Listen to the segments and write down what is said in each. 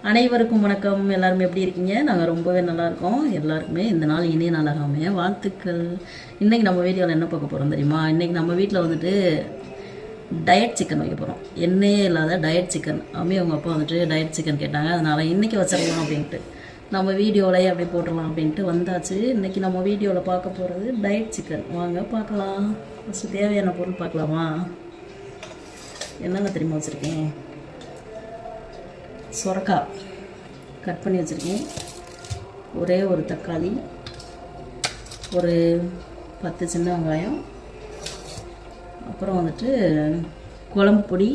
அனைவருக்கும் வணக்கம். எல்லாருமே எப்படி இருக்கீங்க? நாங்கள் ரொம்பவே நல்லா இருக்கோம். எல்லாருக்குமே இந்த நாள் இனிய நாளாக அமைய வாழ்த்துக்கள். இன்றைக்கி நம்ம வீடியோவில் என்ன பார்க்க போகிறோம் தெரியுமா? இன்றைக்கி நம்ம வீட்டில் வந்துட்டு டயட் சிக்கன் வைக்க போகிறோம். எண்ணெயே இல்லாத டயட் சிக்கன். அவங்க அப்பா வந்துட்டு டயட் சிக்கன் கேட்டாங்க. அதனால் இன்றைக்கி வச்சிடலாம் அப்படின்ட்டு நம்ம வீடியோவிலேயே அப்படி போட்டுடலாம் அப்படின்ட்டு வந்தாச்சு. இன்றைக்கி நம்ம வீடியோவில் பார்க்க போகிறது டயட் சிக்கன். வாங்க பார்க்கலாம். ஃபஸ்ட்டு தேவையான பொருள் பார்க்கலாமா? என்னென்ன தெரியுமா வச்சுருக்கேன்? சொரக்காய் கட் பண்ணி வச்சுருக்கேன். ஒரே ஒரு தக்காளி, ஒரு 10 சின்ன வெங்காயம், அப்புறம் வந்துட்டு குழம்பு பொடி,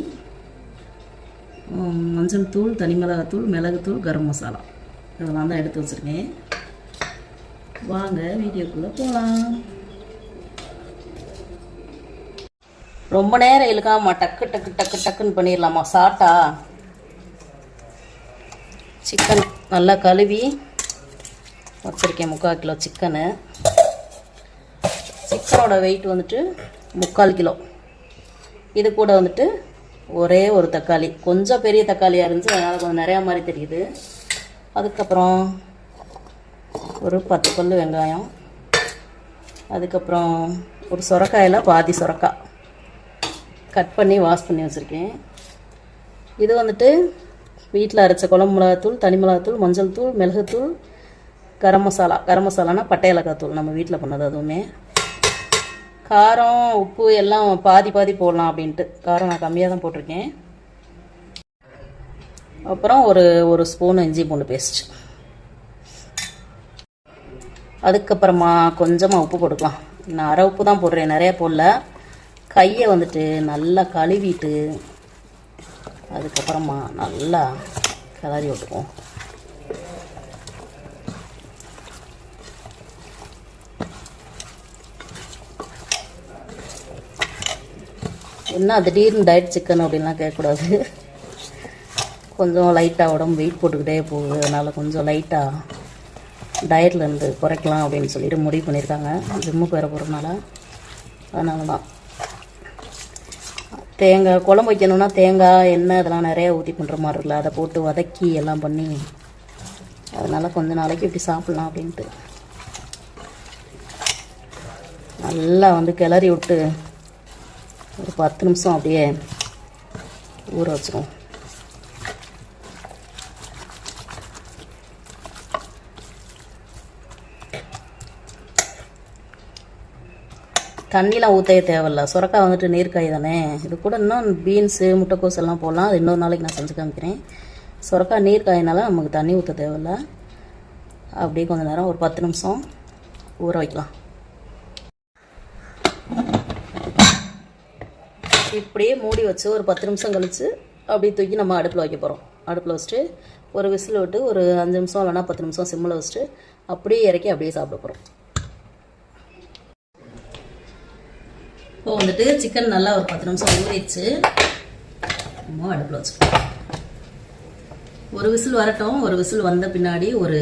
மஞ்சள் தூள், தனி மிளகாத்தூள், மிளகுத்தூள், கரம் மசாலா இதெல்லாம் தான் எடுத்து வச்சுருக்கேன். வாங்க வீடியோக்குள்ளே போகலாம். நல்லா ரொம்ப நேரம் இழுக்காமல் டக்கு டக்கு டக்கு டக்குன்னு பண்ணிடலாமா? சாட்டா சிக்கன் நல்லா கழுவி வச்சுருக்கேன். 3/4 கிலோ சிக்கனு. சிக்கனோட வெயிட் வந்துட்டு 3/4 கிலோ. இது கூட வந்துட்டு ஒரே ஒரு தக்காளி, கொஞ்சம் பெரிய தக்காளியாக இருந்துச்சு, அதனால் கொஞ்சம் நிறையா மாதிரி தெரியுது. அதுக்கப்புறம் ஒரு 10 பல் வெங்காயம், அதுக்கப்புறம் ஒரு சொரக்காயில் பாதி சொரக்காய் கட் பண்ணி வாஷ் பண்ணி வச்சுருக்கேன். இது வந்துட்டு வீட்டில் அரைச்ச குழம்பு மிளகாத்தூள், தனி மிளகாத்தூள், மஞ்சள் தூள், மிளகுத்தூள், கரம் மசாலா. கரம் மசாலானா பட்டை ஏலக்காய் தூள், நம்ம வீட்டில் பண்ணது. அதுவுமே காரம் உப்பு எல்லாம் பாதி பாதி போடலாம் அப்படின்ட்டு காரம் நான் கம்மியாக தான் போட்டிருக்கேன். அப்புறம் ஒரு ஸ்பூன் இஞ்சி பூண்டு பேஸ்ட். அதுக்கப்புறமா கொஞ்சமாக உப்பு போட்டுக்கலாம். நான் அரை உப்பு தான் போடுறேன், நிறையா போடல. கையை வந்துட்டு நல்லா கழுவிட்டு அதுக்கப்புறமா நல்லா கிளறி விட்டுக்குவோம். என்ன திடீர்னு டயட் சிக்கன் அப்படின்லாம் கேட்கக்கூடாது. கொஞ்சம் லைட்டாக உடம்பு வெயிட் போட்டுக்கிட்டே போகுது, அதனால் கொஞ்சம் லைட்டாக டயட்லேருந்து குறைக்கலாம் அப்படின்னு சொல்லிட்டு முடிவு பண்ணியிருக்காங்க. ஜிம்முக்கு வர போகிறதுனால அதனால தான். தேங்காய் குழம்பு வைக்கணுன்னா தேங்காய் எண்ணெய் இதெல்லாம் நிறையா ஊற்றி பண்ணுற மாதிரி இருக்குல்ல, அதை போட்டு வதக்கி எல்லாம் பண்ணி, அதனால் கொஞ்ச நாளைக்கு இப்படி சாப்பிட்லாம் அப்படின்ட்டு நல்லா வந்து கிளறி விட்டு ஒரு 10 நிமிஷம் அப்படியே ஊற வச்சிருவோம். தண்ணிலாம் ஊற்றவே தேவையில்ல. சுரக்காய் வந்துட்டு நீர்க்காய் தானே. இது கூட இன்னும் பீன்ஸு, முட்டைக்கோஸ் எல்லாம் போடலாம். அது இன்னொரு நாளைக்கு நான் செஞ்சு காமிக்கிறேன். சுரக்காய் நீர்க்காயினால நமக்கு தண்ணி ஊற்ற தேவையில்ல. அப்படியே கொஞ்சம் நேரம் ஒரு 10 நிமிஷம் ஊற வைக்கலாம். இப்படியே மூடி வச்சு ஒரு 10 நிமிஷம் கழித்து அப்படியே தூக்கி நம்ம அடுப்பில் வைக்க போகிறோம். அடுப்பில் வச்சுட்டு ஒரு விசில் விட்டு ஒரு 5 நிமிஷம் இல்லைனா 10 நிமிஷம் சிம்மில் வச்சுட்டு அப்படியே இறக்கி அப்படியே சாப்பிட போகிறோம். இப்போ வந்துட்டு சிக்கன் நல்லா ஒரு 10 நிமிஷம் ஊறிடுச்சு. நம்ம அடுப்பில் வச்சுக்கலாம். ஒரு விசில் வரட்டும். ஒரு விசில் வந்த பின்னாடி ஒரு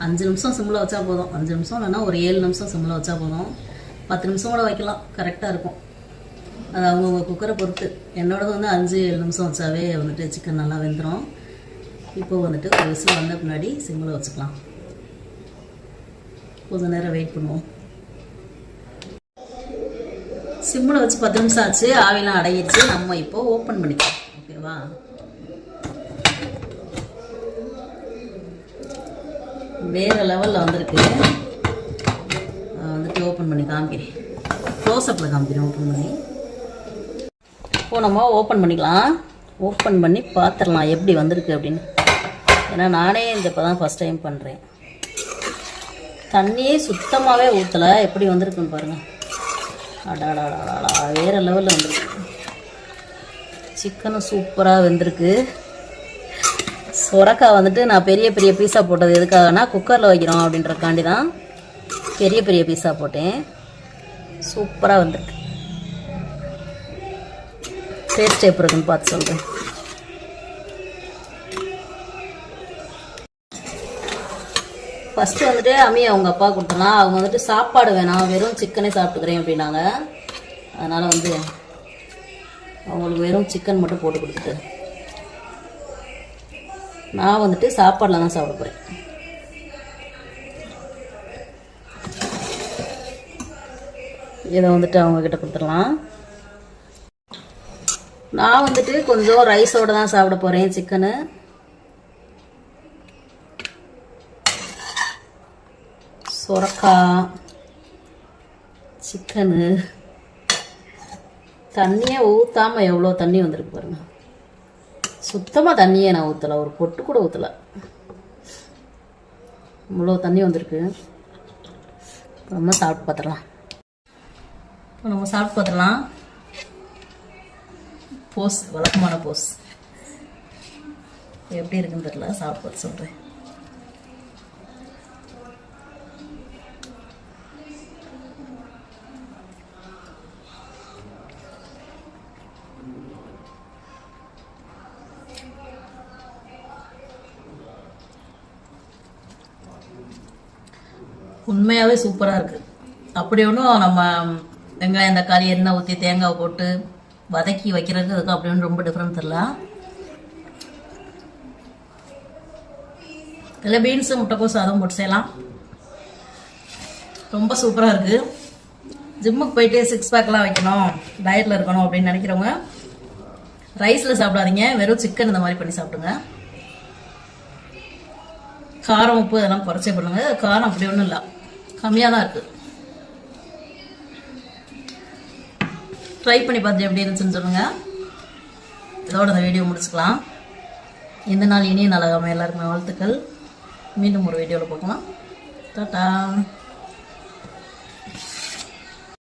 5 நிமிஷம் சிம்மில் வச்சா போதும். 5 நிமிஷம் இல்லைன்னா ஒரு 7 நிமிஷம் சிம்மில் வச்சா போதும். 10 நிமிஷம் கூட வைக்கலாம், கரெக்டாக இருக்கும். அது அவங்கவுங்க குக்கரை பொறுத்து. என்னோடது வந்து 5-7 நிமிஷம் வச்சாவே வந்துட்டு சிக்கன் நல்லா வெந்துடும். இப்போ வந்துட்டு ஒரு விசில் வந்த பின்னாடி சிம்மில் வச்சுக்கலாம். கொஞ்சம் நேரம் வெயிட் பண்ணுவோம். சிம்மில் வச்சு 10 நிமிஷம் ஆச்சு. ஆவிலாம் அடங்கிடுச்சு. நம்ம இப்போ ஓப்பன் பண்ணிக்கலாம். ஓகேவா? வேறு லெவலில் வந்திருக்கு. வந்துட்டு ஓப்பன் பண்ணி காமிக்கிறேன். க்ளோஸ்அப்பில் காமிக்கிறேன் ஓப்பன் பண்ணி. இப்போ நம்ம ஓப்பன் பண்ணிக்கலாம். ஓப்பன் பண்ணி பார்த்துடலாம் எப்படி வந்திருக்கு அப்படின்னு. ஏன்னா நானே இந்த இப்போ தான் ஃபஸ்ட் டைம் பண்ணுறேன். தண்ணியே சுத்தமாகவே ஊற்றலை. எப்படி வந்திருக்குன்னு பாருங்கள். அடாடாடாடா, வேறு லெவலில் வந்துருக்கு. சிக்கனும் சூப்பராக வெந்திருக்கு. சொரக்காய் வந்துட்டு நான் பெரிய பெரிய பீஸா போட்டது எதுக்காகனா குக்கரில் வைக்கிறோம் அப்படின்றக்காண்டி தான் பெரிய பெரிய பீஸா போட்டேன். சூப்பராக வந்திருக்கு. டேஸ்ட் எப்படி இருக்குன்னு பார்த்து சொல்கிறேன். ஃபஸ்ட்டு வந்துட்டு அவங்க அப்பா கொடுத்தலாம். அவங்க வந்துட்டு சாப்பாடு வேணாம், வெறும் சிக்கனே சாப்பிட்டுக்கிறேன் அப்படின்னாங்க. அதனால் வந்து அவங்களுக்கு வெறும் சிக்கன் மட்டும் போட்டு கொடுத்துட்டு நான் வந்துட்டு சாப்பாடில் தான் சாப்பிட போகிறேன். இதை வந்துட்டு அவங்கக்கிட்ட கொடுத்துடலாம். நான் வந்துட்டு கொஞ்சம் ரைஸோடு தான் சாப்பிட போகிறேன். சிக்கனு சுரக்காய் சிக்கனு தண்ணியே ஊற்றாமல் எவ்வளோ தண்ணி வந்திருக்கு பாருங்க. சுத்தமாக தண்ணியே நான் ஊற்றலை, ஒரு பொட்டு கூட ஊற்றலை, இவ்வளோ தண்ணி வந்திருக்கு. நம்ம சாப்பிட்டு பார்த்துடலாம். இப்போ நம்ம சாப்பிட்டு பார்த்துடலாம். போஸ், வழக்கமான போஸ் எப்படி இருக்குன்னு தெரியல, சாப்பிட்டு பார்த்து சொல்கிறேன். உண்மையாகவே சூப்பராக இருக்குது. அப்படி ஒன்றும் நம்ம வெங்காயம் தக்காளி எண்ணெய் ஊற்றி தேங்காய் போட்டு வதக்கி வைக்கிறதுக்கு அதுக்கும் அப்படி ஒன்றும் ரொம்ப டிஃப்ரெண்ட் தெரியல. இதில் பீன்ஸு முட்டைக்கோஸ் அதுவும் போட்டு செய்யலாம். ரொம்ப சூப்பராக இருக்குது. ஜிம்முக்கு போயிட்டு 6 பேக்லாம் வைக்கணும், டயட்டில் இருக்கணும் அப்படின்னு நினைக்கிறவங்க ரைஸில் சாப்பிடாதீங்க, வெறும் சிக்கன் இந்த மாதிரி பண்ணி சாப்பிடுங்க. காரம் உப்பு இதெல்லாம் குறைச்சே பண்ணுங்க. காரம் அப்படி ஒன்றும் இல்லை, கம்மியாக தான் இருக்குது. ட்ரை பண்ணி பார்த்து எப்படி இருந்துச்சுன்னு சொல்லுங்கள். இதோட இந்த வீடியோ முடிச்சுக்கலாம். இந்த நாள் இனிய நாளாகாமல் எல்லாருக்குமே வாழ்த்துக்கள். மீண்டும் ஒரு வீடியோவில் பார்க்கலாம். டாடா.